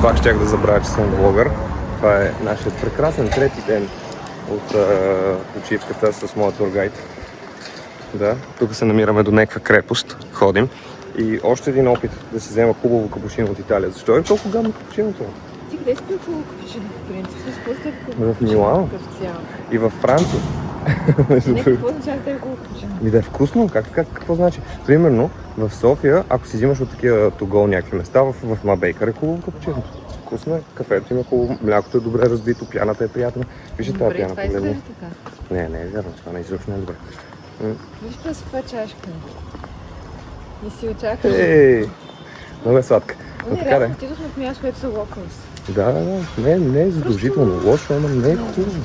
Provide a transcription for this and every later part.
Пак щях да забравя, че съм влогър. Това е нашият прекрасен трети ден от почивката с моят тургайд. Да, тук се намираме до някаква крепост, ходим. И още един опит да си взема хубаво капучино от Италия. Защо е толкова гадно капучиното? Ти къде си пил хубаво капучино, по принцип? В Милано и във Франция. Не, какво означава да е хубаво капучино? Да е вкусно, какво значи? Примерно в София, ако си взимаш от такива to-go някакви места, в Мабейкър е хубаво капучино. Вкусно е, кафето има хубаво, млякото е добре разбито, пяната е приятна. Вижте тази пяна. Добре, това изглежда така. Не е вярно, това не изобщо не е добре. Виж през това чашка. Не си очакваш. Много е сладка. Не, реално отидохме в място, което са локалс. Да, не е задължително лошо, ама не е хубаво.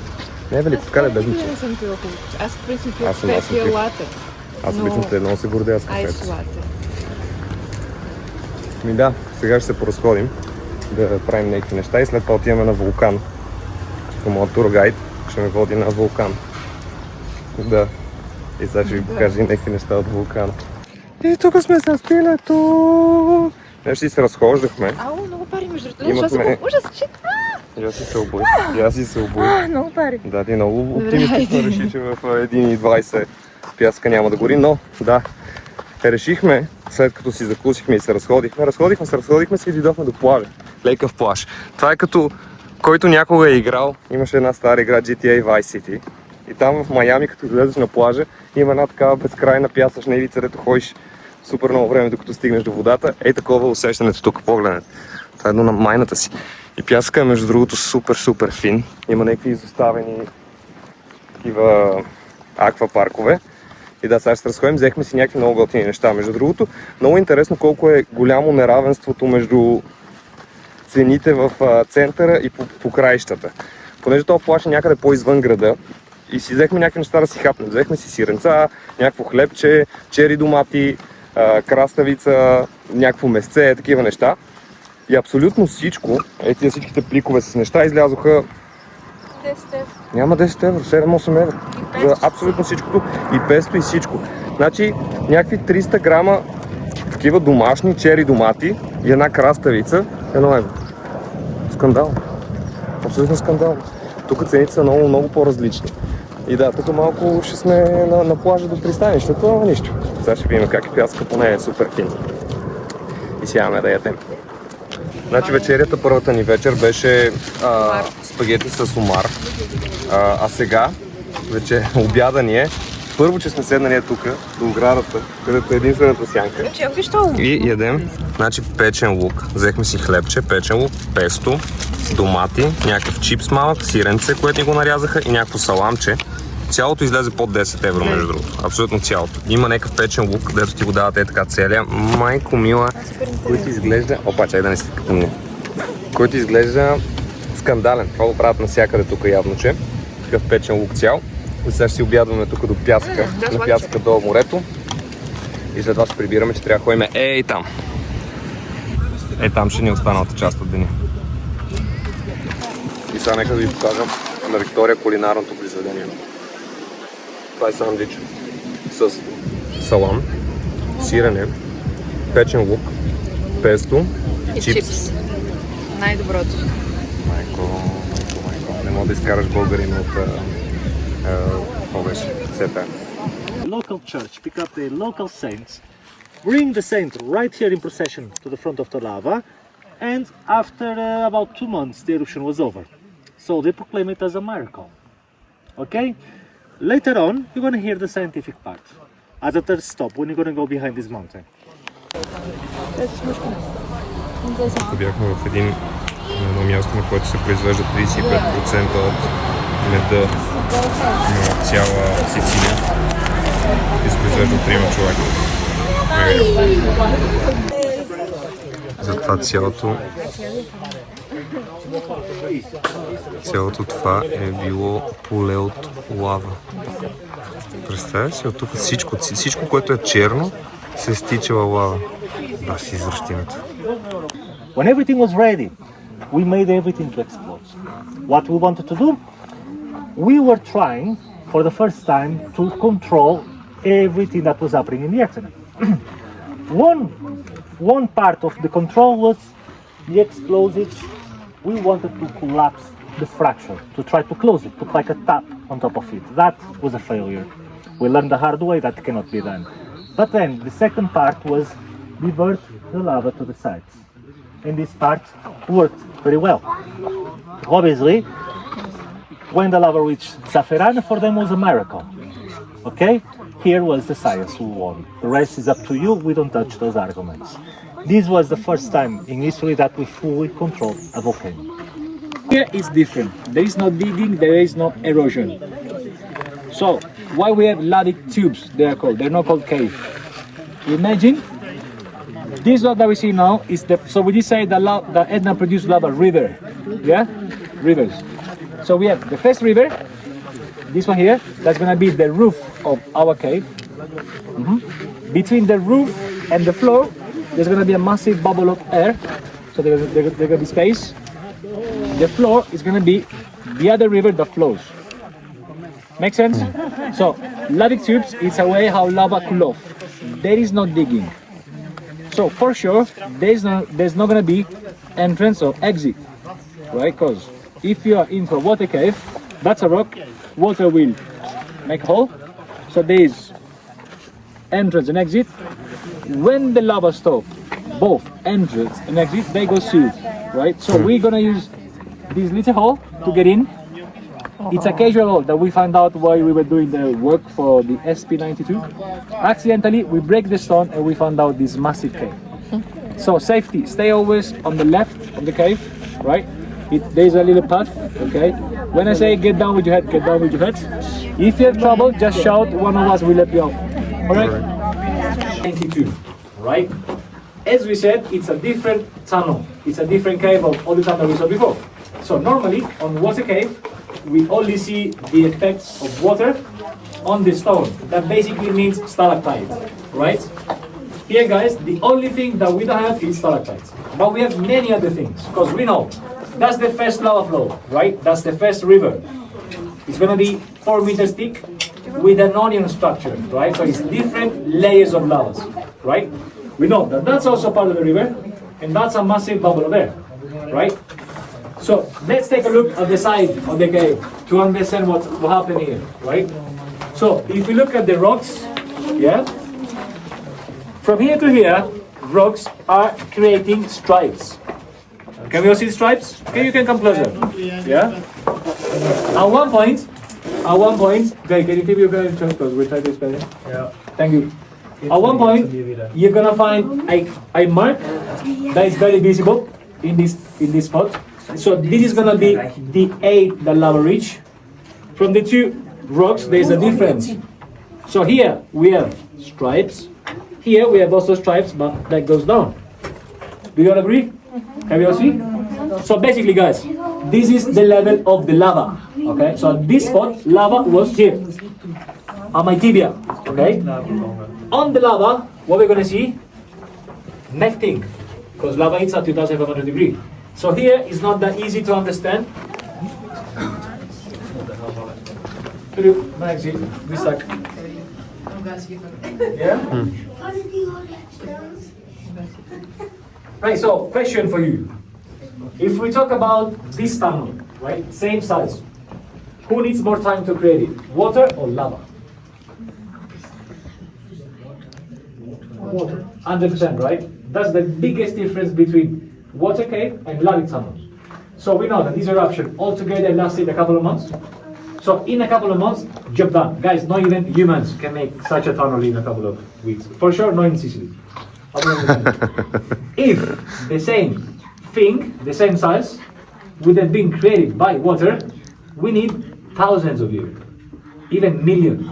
Не е велико, покаля без нищо. Аз не съм пила хубаво. Аз в принцип пила кафе и Елате. Аз лично те много се гордея с кафето. Айс лате. Да, сега ще се поразходим да правим някакви неща и след това отиваме на вулкан. Моят тургайд ще ме води на вулкан. Да. И сега ще ви покажа някакви неща от вулкана. И тук сме с пилето! Нещо си се разхождахме. Ау, много пари между другото. Ужас, шит! Аз си се обоих. Много пари. Да, ти много оптимистично реши, че в 1,20 пясъка няма да гори, но да. Решихме, след като си закусихме и се разходихме се и дойдохме до плажа. Лейкъв плаж. Това е като който някога е играл. Имаше една стара игра GTA Vice City. И там в Майами, като излезеш на плажа, има една такава безкрайна пясъчна ивица, дето ходиш супер много време, докато стигнеш до водата. Такова усещането тук, погледнете. Това е едно на майната си. И пясъка е между другото супер фин. Има някакви изоставени такива аквапаркове. И да, сега ще се разходим, взехме си някакви много готини неща. Между другото, много интересно колко е голямо неравенството между цените в центъра и по краищата. Понеже това плаж е някъде по-извън града и си взехме някакви неща да си хапнем. Взехме си сиренца, някакво хлебче, чери домати, краставица, някакво месце, такива неща. И абсолютно всичко, тия всичките пликове с неща излязоха 10 евро. Няма 10 евро, 7-8 евро. За абсолютно всичкото и песто и всичко. Значи някакви 300 грама такива домашни чери домати и една краставица, 1 евро. Скандал. Абсолютно скандал. Тук цените са много по-различни. И да, тук малко ще сме на плажа до пристанището, но нищо. Сега ще видим как е пясъка, поне е супер фин. И сядаме да ядем. Значи вечерята, първата ни вечер беше спагети с омар. А сега, вече обяда ни е. Първо, че сме седнали тук, до оградата, където е единствената сянка. И ядем, значи печен лук. Взехме си хлебче, печен лук, песто, домати, някакъв чипс малък, сиренце, което ни го нарязаха и някакво саламче. Цялото излезе под 10 евро, между другото. Абсолютно цялото. Има някакъв печен лук, където ти го дават така целия. Майко мила, който изглежда... Опа, чай да не си помня. Който изглежда скандален. Това го правят навсякъде тук явно, че. Такъв печен лук цял. И сега ще си обядваме тук до пясъка, на пясъка до морето. И след това се прибираме, че трябва да ходим там. Там ще ни е останалата част от деня. И сега нека да ви покажа на Виктория кулинарното произведение. Това е сандвич с салам, сирене, печен лук, песто и чипс. Най-доброто. Майко, не мога да изкараш българин от какво беше? Сета. Local church pick up the local saints, bring the saint right here in procession to the front of the lava, and after about 2 months the eruption was over. So they proclaim it as a miracle. Okay? Later on, you're going to hear the scientific part at the third stop when you're going to go behind this mountain. Бяхме в едно място, на което се произвежда 35% от меда на цяла Сицилия и се произвежда от 3 човека. Затова цялото това е било поле от лава. Представя си, от тук всичко, което е черно, се стичала лава. Да, си извращимето. When everything was ready, we made everything to explode. What we wanted to do? We were trying, for the first time, to control everything that was happening in the accident. One part of the control was the explosives, we wanted to collapse the fracture, to try to close it, put like a tap on top of it. That was a failure. We learned the hard way that cannot be done. But then the second part was divert the lava to the sides. And this part worked very well. Obviously, when the lava reached Zaferana, for them was a miracle. Okay? Here was the science who won. The rest is up to you, we don't touch those arguments. This was the first time in history that we fully controlled a volcano. Here it's different. There is no digging, there is no erosion. So, why we have lavic tubes, they are called. They're not called cave. Imagine, this one that we see now is so we just say the Etna produced lava river. Yeah? Rivers. So we have the first river, this one here, that's gonna be the roof of our cave. Between the roof and the floor, there's gonna be a massive bubble of air. So there's gonna be space. The floor is gonna be the other river that flows. Make sense? So, lavic tubes is a way how lava cool off. There is no digging. So for sure, there's not gonna be entrance or exit, right? Because if you are in for water cave, that's a rock, water will make a hole. So there is entrance and exit. When the lava stops, both entrance and exit, they go sealed, right? So we're gonna use this little hole to get in. It's a casual hole that we found out while we were doing the work for the SP92. Accidentally, we break the stone and we found out this massive cave. So safety, stay always on the left of the cave, right? There's a little path, okay? When I say get down with your head, get down with your head. If you have trouble, just shout, one of us will help you out. Alright? 92, right? As we said, it's a different tunnel. It's a different cave of all the tunnels we saw before. So normally, on water cave, we only see the effects of water on the stone. That basically means stalactite, right? Here guys, the only thing that we don't have is stalactites. But we have many other things, because we know that's the first lava flow, right? That's the first river. It's gonna be 4 meters thick with an onion structure, right? So it's different layers of lavas, right? We know that that's also part of the river, and that's a massive bubble of air, right? So let's take a look at the side of the cave to understand what happened here, right? So if we look at the rocks, yeah, from here to here, rocks are creating stripes. Can we all see the stripes? Okay, you can come closer. Yeah. At one point, okay, can you keep your guys because we'll try to explain it. Yeah. Thank you. At one point, you're gonna find a mark that is very visible in this spot. So this is gonna be the age that lava reached. From the two rocks, there's a difference. So here we have stripes. Here we have also stripes, but that goes down. Do you all agree? Can you all see? So basically, guys, this is the level of the lava. Okay, so this spot, lava was here on my tibia. Okay, on the lava, what we're gonna see? Nothing, because lava hits at 2,500 degrees. So here is not that easy to understand. Yeah? Right, so question for you. If we talk about this tunnel, right, same size, who needs more time to create it? Water or lava? Water. 100%, right? That's the biggest difference between water cave and lavic tunnels. So we know that this eruption altogether lasted a couple of months. So in a couple of months, job done. Guys, not even humans can make such a tunnel in a couple of weeks. For sure, not in Sicily. If the same thing, the same size, would have been created by water, we need thousands of years, even millions.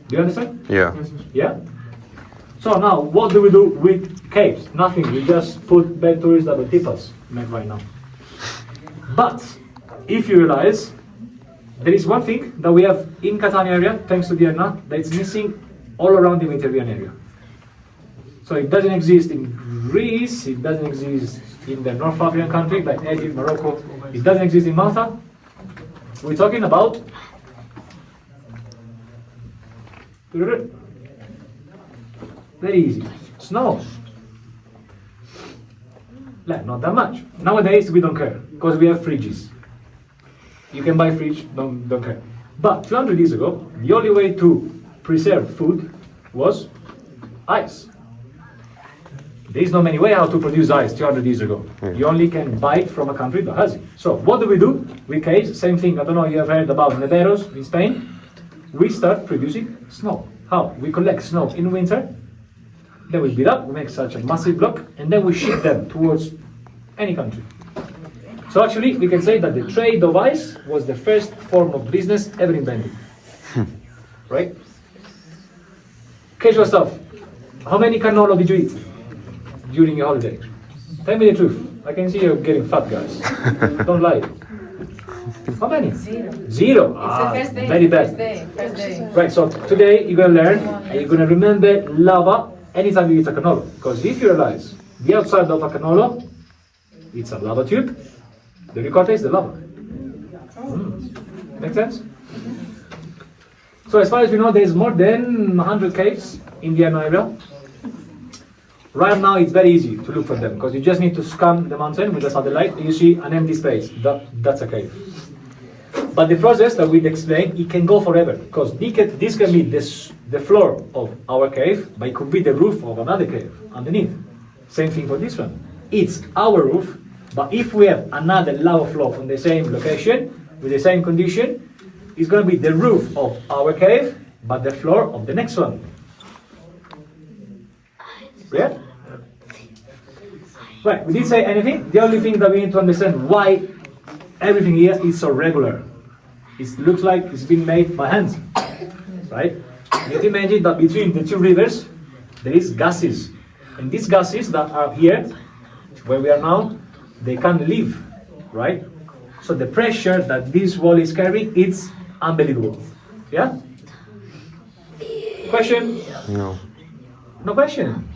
Do you understand? Yeah. Yeah? So now, what do we do with caves? Nothing, we just put bad tourists that will tip us right now. But, if you realize, there is one thing that we have in Catania area, thanks to the Etna, that is missing all around the Mediterranean area. So it doesn't exist in Greece, it doesn't exist in the North African country like Egypt, Morocco, it doesn't exist in Malta. We're talking about very easy. Snow. Like, not that much. Nowadays, we don't care because we have fridges. You can buy fridge, don't care. But 200 years ago, the only way to preserve food was ice. There is no many way how to produce ice 200 years ago. You only can buy it from a country that has it. So what do? We case, same thing, I don't know if you have heard about neveros in Spain. We start producing snow. How? We collect snow in winter, then we build up, we make such a massive block, and then we ship them towards any country. So actually, we can say that the trade of ice was the first form of business ever invented. Right? Casual stuff. How many cannolo did you eat during your holiday? Tell me the truth. I can see you're getting fat, guys. Don't lie. How many? Zero. It's the first day. Very bad. First day. Right, so today you're gonna learn and you're gonna remember lava anytime you eat a cannolo. Because if you realize the outside of a cannolo, it's a lava tube, the ricotta is the lava. Make sense? So as far as we know, there's more than 100 caves in the Llano area. Right now it's very easy to look for them because you just need to scan the mountain with a satellite and you see an empty space. That's a cave. But the process that we'd explain, it can go forever because this can be the floor of our cave, but it could be the roof of another cave underneath. Same thing for this one. It's our roof, but if we have another lava flow on the same location with the same condition, it's going to be the roof of our cave, but the floor of the next one. Yeah? Right, we didn't say anything. The only thing that we need to understand why everything here is so regular. It looks like it's been made by hands, right? You can imagine that between the two rivers, there is gases. And these gases that are here, where we are now, they can't live, right? So the pressure that this wall is carrying, it's unbelievable. Yeah? Question? No. No question?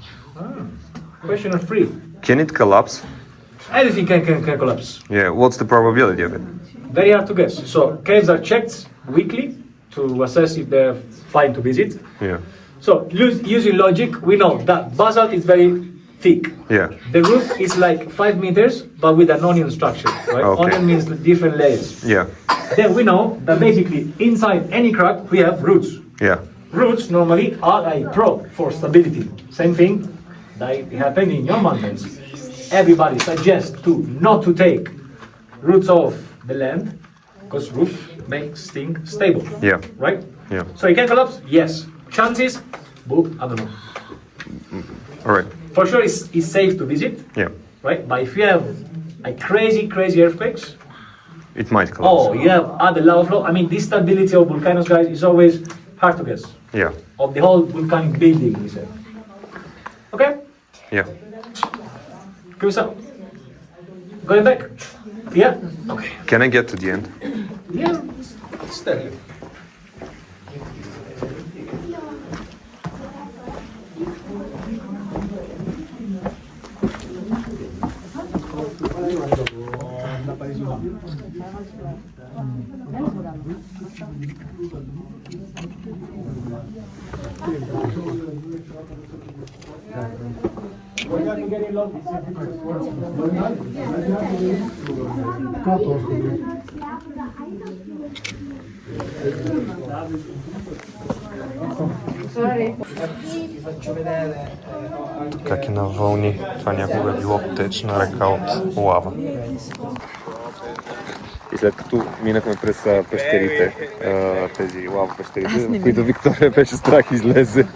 Question of free. Can it collapse? Anything can collapse. Yeah, what's the probability of it? Very hard to guess. So caves are checked weekly to assess if they're fine to visit. Yeah. So using logic, we know that basalt is very thick. Yeah. The roof is like 5 meters, but with an onion structure, right? Okay. Onion means different layers. Yeah. Then we know that basically inside any crack we have roots. Yeah. Roots normally are a prop for stability. Same thing that happened in your mountains. Everybody suggests not to take roots off the land because roof makes things stable. Yeah. Right? Yeah. So it can collapse? Yes. Chances? Boop, I don't know. All right. For sure it's safe to visit, Yeah. right? But if you have a crazy earthquakes, It might collapse. you have other lava flow. I mean, this stability of volcanoes, guys, is always hard to guess. Yeah. Of the whole volcanic building, we said. Okay? Yeah. Give us up. Going back? Yeah? Okay. Can I get to the end? Yeah. Steady. Как е на вълни. Това някога е било течна река от лава. И след като минахме през пещерите, тези лава пещерите, в които Виктория беше страх излезе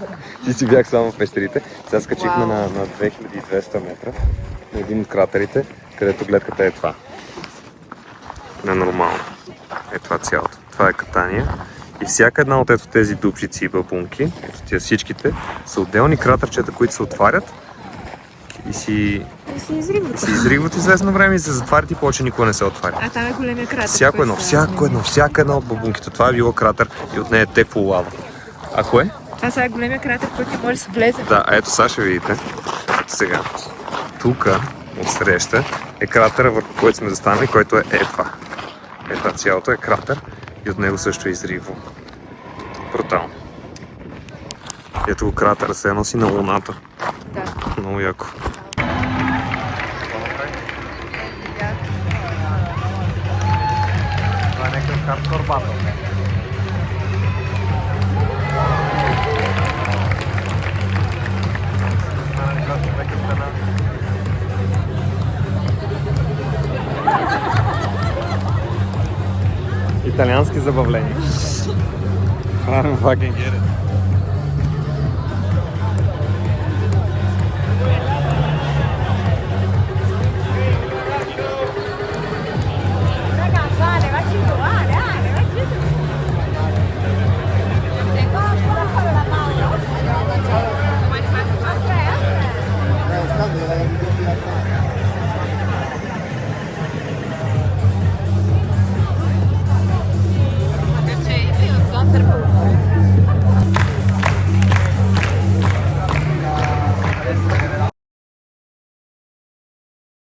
и си бях само в пещерите, сега скачихме на 2200 метра, на един от кратерите, където гледката е това. Ненормално. Е това цялото. Това е катание. И всяка една от тези дупчици и бълбунки, ето тия всичките, са отделни кратерчета, които се отварят и си изригват известно време и се затварят и повече никога не се отварят. А там е големия кратер. Всяка една от бълбунките. Това е било кратер и от нея е текло лава. А кое? Това сега е големия кратер, който може да се влезе. Да, ето сега ще видите. Сега, тук от среща е кратера, върху който сме застанали, който е това. Това цялото е кратер и от него също е изриво. Брутално. Ето го кратера се носи на Луната. Да. Много яко. Hardcore battle. Италиански забавления. I don't fucking get it.